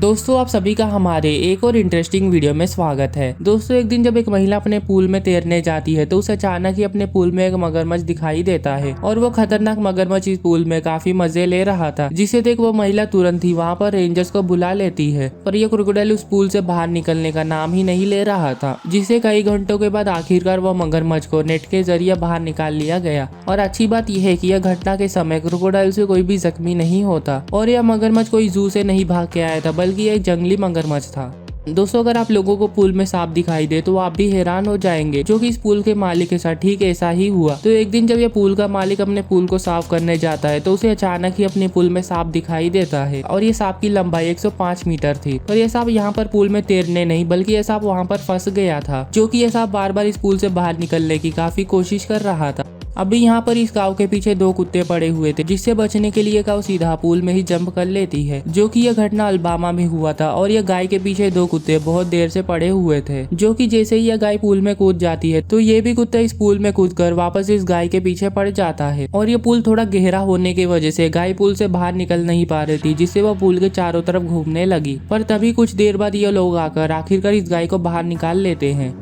दोस्तों आप सभी का हमारे एक और इंटरेस्टिंग वीडियो में स्वागत है। दोस्तों एक दिन जब एक महिला अपने पूल में तैरने जाती है तो उसे अचानक ही अपने पूल में एक मगरमच्छ दिखाई देता है और वो खतरनाक मगरमच्छ इस पूल में काफी मजे ले रहा था, जिसे देख वो महिला तुरंत ही वहाँ पर रेंजर्स को बुला लेती है। पर यह क्रोकोडाइल उस पूल से बाहर निकलने का नाम ही नहीं ले रहा था, जिसे कई घंटों के बाद आखिरकार वो मगरमच्छ को नेट के जरिए बाहर निकाल लिया गया। और अच्छी बात यह है कि यह घटना के समय क्रोकोडाइल से कोई भी जख्मी नहीं होता और यह मगरमच्छ कोई जू से नहीं भाग के आया था, बल्कि एक जंगली मगरमच्छ था। दोस्तों अगर आप लोगों को पूल में सांप दिखाई दे तो आप भी हैरान हो जाएंगे, जो कि इस पूल के मालिक के साथ ठीक ऐसा ही हुआ। तो एक दिन जब ये पूल का मालिक अपने पूल को साफ करने जाता है तो उसे अचानक ही अपने पूल में सांप दिखाई देता है और ये सांप की लंबाई 105 मीटर थी। पर यह सांप यहाँ पर पूल में तैरने नहीं बल्कि यह सांप वहाँ पर फंस गया था, जो कि यह सांप बार बार इस पूल से बाहर निकलने की काफी कोशिश कर रहा था। अभी यहाँ पर इस काऊ के पीछे दो कुत्ते पड़े हुए थे, जिससे बचने के लिए काऊ सीधा पूल में ही जंप कर लेती है, जो कि यह घटना अलबामा में हुआ था। और यह गाय के पीछे दो कुत्ते बहुत देर से पड़े हुए थे, जो कि जैसे ही यह गाय पूल में कूद जाती है तो ये भी कुत्ता इस पूल में कूदकर वापस इस गाय के पीछे पड़ जाता है। और ये पूल थोड़ा गहरा होने की वजह से गाय पूल से बाहर निकल नहीं पा रही थी, जिससे वह पूल के चारों तरफ घूमने लगी। पर तभी कुछ देर बाद ये लोग आकर आखिरकार इस गाय को बाहर निकाल लेते हैं।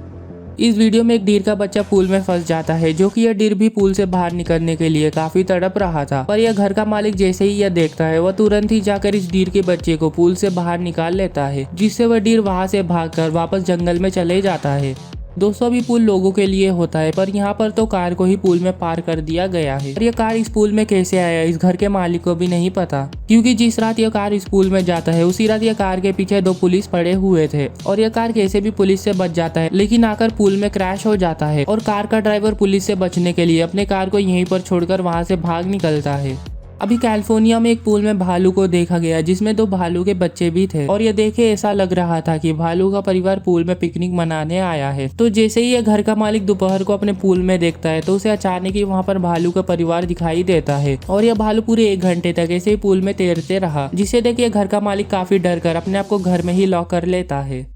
इस वीडियो में एक डीर का बच्चा पूल में फंस जाता है, जो कि यह डीर भी पूल से बाहर निकलने के लिए काफी तड़प रहा था। पर यह घर का मालिक जैसे ही यह देखता है वह तुरंत ही जाकर इस डीर के बच्चे को पूल से बाहर निकाल लेता है, जिससे वह डीर वहां से भागकर वापस जंगल में चले जाता है। दोस्तों अभी पूल लोगों के लिए होता है, पर यहाँ पर तो कार को ही पूल में पार कर दिया गया है। और ये कार इस पूल में कैसे आया इस घर के मालिक को भी नहीं पता, क्योंकि जिस रात यह कार इस पूल में जाता है उसी रात यह कार के पीछे दो पुलिस पड़े हुए थे। और यह कार कैसे भी पुलिस से बच जाता है, लेकिन आकर पूल में क्रैश हो जाता है और कार का ड्राइवर पुलिस से बचने के लिए अपने कार को यहीं पर छोड़कर वहां से भाग निकलता है। अभी कैलिफोर्निया में एक पूल में भालू को देखा गया, जिसमें दो भालू के बच्चे भी थे। और ये देखे ऐसा लग रहा था कि भालू का परिवार पूल में पिकनिक मनाने आया है। तो जैसे ही ये घर का मालिक दोपहर को अपने पूल में देखता है तो उसे अचानक ही वहाँ पर भालू का परिवार दिखाई देता है। और यह भालू पूरे 1 घंटे तक ऐसे ही पूल में तैरते रहा, जिसे देख ये घर का मालिक काफी डर कर अपने आप को घर में ही लॉक कर लेता है।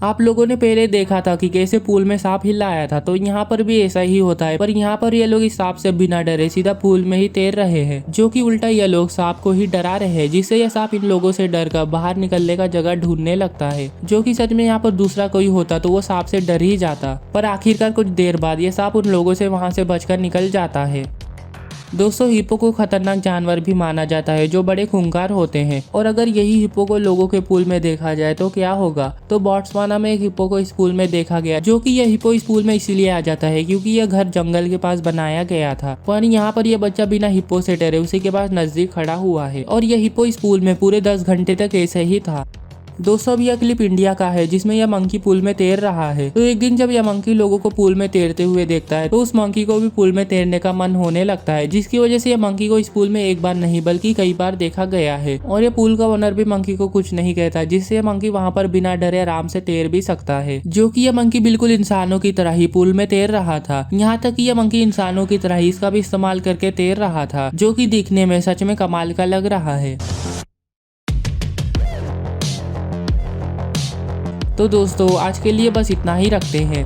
आप लोगों ने पहले देखा था कि कैसे पूल में सांप हिलाया था, तो यहाँ पर भी ऐसा ही होता है। पर यहाँ पर ये लोग इस सांप से बिना डरे सीधा पूल में ही तैर रहे हैं, जो कि उल्टा ये लोग सांप को ही डरा रहे हैं, जिससे यह सांप इन लोगों से डर कर बाहर निकलने का जगह ढूंढने लगता है। जो कि सच में यहाँ पर दूसरा कोई होता तो वो सांप से डर ही जाता। पर आखिरकार कुछ देर बाद ये सांप उन लोगों से वहां से बचकर निकल जाता है। दोस्तों हिप्पो को खतरनाक जानवर भी माना जाता है, जो बड़े खूंखार होते हैं। और अगर यही हिप्पो को लोगों के पूल में देखा जाए तो क्या होगा। तो बोट्सवाना में एक हिप्पो को इस पूल में देखा गया, जो कि यह हिप्पो इस पूल में इसीलिए आ जाता है क्योंकि यह घर जंगल के पास बनाया गया था। पर यहाँ पर यह बच्चा बिना हिप्पो से डरे उसी के पास नजदीक खड़ा हुआ है और यह हिप्पो इस पूल में पूरे 10 घंटे तक ऐसे ही था। दोस्तों यह क्लिप इंडिया का है, जिसमें यह मंकी पूल में तैर रहा है। तो एक दिन जब यह मंकी लोगों को पूल में तैरते हुए देखता है तो उस मंकी को भी पूल में तैरने का मन होने लगता है, जिसकी वजह से यह मंकी को इस पूल में एक बार नहीं बल्कि कई बार देखा गया है। और यह पूल का ओनर भी मंकी को कुछ नहीं कहता, जिससे यह मंकी वहाँ पर बिना डरे आराम से तैर भी सकता है। जो कि यह मंकी बिल्कुल इंसानों की तरह ही पूल में तैर रहा था। यहाँ तक कि यह मंकी इंसानों की तरह ही इसका भी इस्तेमाल करके तैर रहा था, जो कि दिखने में सच में कमाल का लग रहा है। तो दोस्तों आज के लिए बस इतना ही रखते हैं।